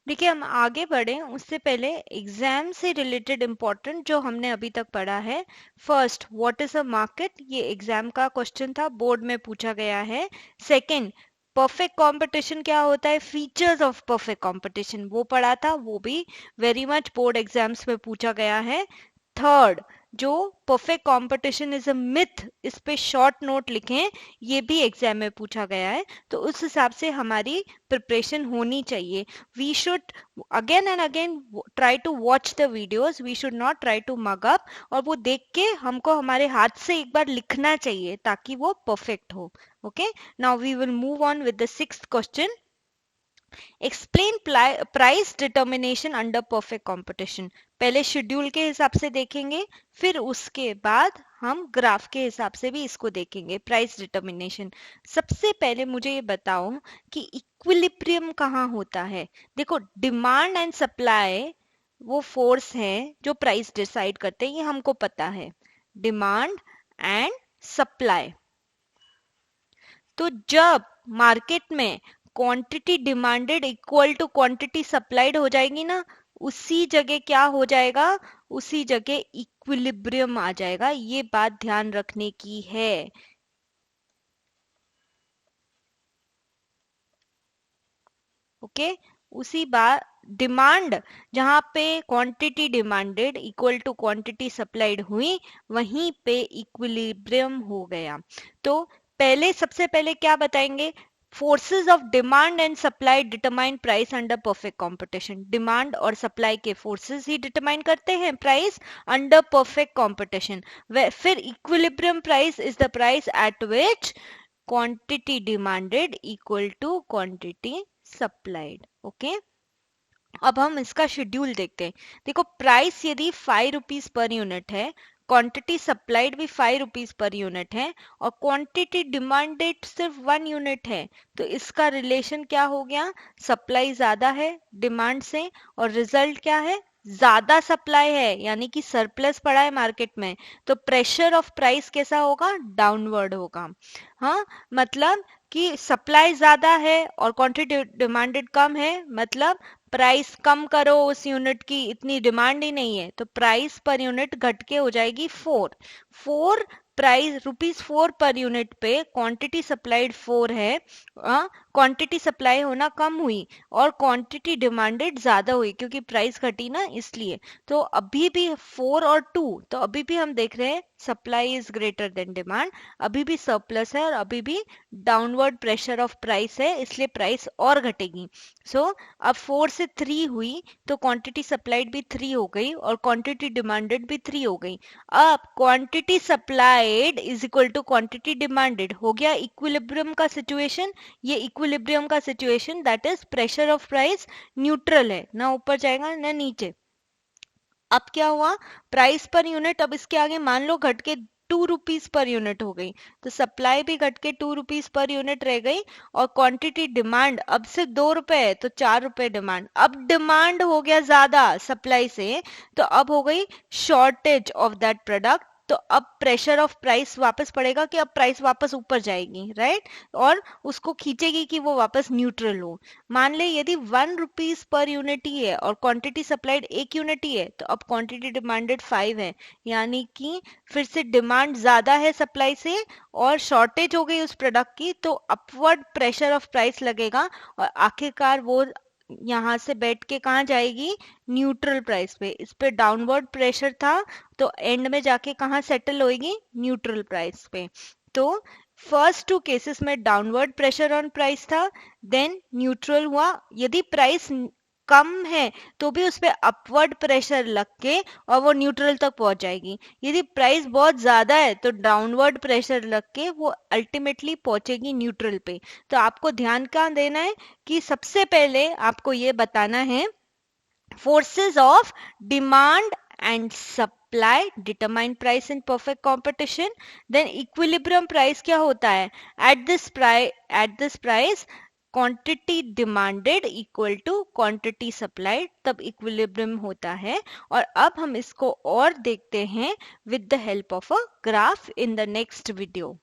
देखिए, हम आगे बढ़ें उससे पहले एग्जाम से रिलेटेड इम्पोर्टेंट जो हमने अभी तक पढ़ा है। First, what is a market, ये एग्जाम का क्वेश्चन था, बोर्ड में पूछा गया है। सेकंड, परफेक्ट कंपटीशन क्या होता है, फीचर्स ऑफ परफेक्ट कंपटीशन वो पढ़ा था, वो भी वेरी मच बोर्ड एग्जाम्स में पूछा गया है। थर्ड, जो perfect competition is a myth, इस पे शॉर्ट नोट लिखें, ये भी एग्जाम में पूछा गया है। तो उस हिसाब से हमारी प्रिपरेशन होनी चाहिए। We should again and again try to watch the videos, we should not try to mug up, और वो देख के हमको हमारे हाथ से एक बार लिखना चाहिए ताकि वो परफेक्ट हो। Okay, now we will move on with the sixth question. Explain price determination under perfect competition. पहले शेड्यूल के हिसाब से देखेंगे, फिर उसके बाद हम ग्राफ के हिसाब से भी इसको देखेंगे, प्राइस डिटर्मिनेशन। सबसे पहले मुझे ये बताओ कि इक्विलिब्रियम कहाँ होता है। देखो, डिमांड एंड सप्लाई वो फोर्स हैं जो प्राइस डिसाइड करते हैं, ये हमको पता है, डिमांड एंड सप्लाई। तो जब मार्केट में quantity demanded equal to quantity supplied हो जाएगी ना, उसी जगह क्या हो जाएगा, उसी जगह इक्विलिब्रियम आ जाएगा। ये बात ध्यान रखने की है। ओके, उसी बात, डिमांड जहां पे quantity demanded equal to quantity supplied हुई, वहीं पे इक्विलिब्रियम हो गया। तो पहले, सबसे पहले क्या बताएंगे, forces of demand and supply determine price under perfect competition. Demand और सप्लाई के फोर्सेस ही डिटरमाइन करते हैं प्राइस अंडर परफेक्ट कंपटीशन। फिर equilibrium price is the price at which quantity demanded equal to quantity supplied. Okay, अब हम इसका schedule देखते हैं। देखो, प्राइस यदि 5 रुपीज पर यूनिट है, क्वांटिटी सप्लाइड भी 5 रुपीज पर यूनिट है, और क्वांटिटी डिमांडेड सिर्फ 1 यूनिट है, तो इसका रिलेशन क्या हो गया, सप्लाई ज्यादा है डिमांड से, और रिजल्ट क्या है, ज्यादा सप्लाई है, यानी कि सरप्लस पड़ा है मार्केट में। तो प्रेशर ऑफ प्राइस कैसा होगा, डाउनवर्ड होगा। हाँ, मतलब कि सप्लाई ज्यादा है और क्वांटिटी डिमांडेड कम है, मतलब प्राइस कम करो, उस यूनिट की इतनी डिमांड ही नहीं है, तो प्राइस पर यूनिट घट के हो जाएगी 4। प्राइस ₹4 पर यूनिट पे क्वांटिटी सप्लाइड 4 है, क्वांटिटी सप्लाई होना कम हुई और क्वांटिटी डिमांडेड ज्यादा हुई, क्योंकि प्राइस घटी ना इसलिए। तो अभी भी 4 और 2, तो अभी भी हम देख रहे हैं supply is greater than demand, अभी भी सरप्लस है, और अभी भी डाउनवर्ड प्रेशर ऑफ प्राइस है, इसलिए प्राइस और घटेगी। सो अब 4 से 3 हुई, तो क्वांटिटी सप्लाइड भी 3 हो गई और क्वांटिटी डिमांडेड भी 3 हो गई। अब quantity supplied is equal to quantity demanded हो गया इक्विलिब्रियम का सिचुएशन। ये इक्विलिब्रियम का situation, that is pressure of price neutral है, ना ऊपर जाएगा ना नीचे। अब क्या हुआ, प्राइस पर यूनिट अब इसके आगे मान लो घट के 2 रुपीज पर यूनिट हो गई, तो सप्लाई भी घट के 2 रुपीज पर यूनिट रह गई, और क्वांटिटी डिमांड अब से 2 रुपए है तो 4 रुपए डिमांड। अब डिमांड हो गया ज्यादा सप्लाई से, तो अब हो गई शॉर्टेज ऑफ दैट प्रोडक्ट। तो अब प्रेशर ऑफ प्राइस वापस पड़ेगा कि अब प्राइस वापस ऊपर जाएगी, राइट, और उसको खींचेगी कि वो वापस न्यूट्रल हो। मान ले यदि 1 रुपीज पर यूनिट ही है और क्वांटिटी सप्लाइड 1 यूनिट ही है, तो अब क्वांटिटी डिमांडेड 5 है, यानी कि फिर से डिमांड ज्यादा है सप्लाई से और शॉर्टेज हो गई उस प्रोडक्ट की, तो अपवर्ड प्रेशर ऑफ प्राइस लगेगा, और आखिरकार वो यहाँ से बैठ के कहाँ जाएगी, न्यूट्रल प्राइस पे। इस पे डाउनवर्ड प्रेशर था, तो एंड में जाके कहाँ सेटल होएगी, न्यूट्रल प्राइस पे। तो फर्स्ट 2 केसेस में डाउनवर्ड प्रेशर ऑन प्राइस था, देन न्यूट्रल हुआ। यदि प्राइस कम है तो भी उस पर अपवर्ड प्रेशर लग के और वो न्यूट्रल तक पहुंच जाएगी। यदि प्राइस बहुत ज्यादा है तो डाउनवर्ड प्रेशर लग के वो अल्टीमेटली पहुंचेगी न्यूट्रल पे। तो आपको ध्यान क्या देना है कि सबसे पहले आपको ये बताना है, forces of demand and supply determine price in perfect competition. Then equilibrium price क्या होता है, at this price quantity demanded equal to quantity supplied, तब इक्विलिब्रियम होता है। और अब हम इसको और देखते हैं with the help of a graph in the next video.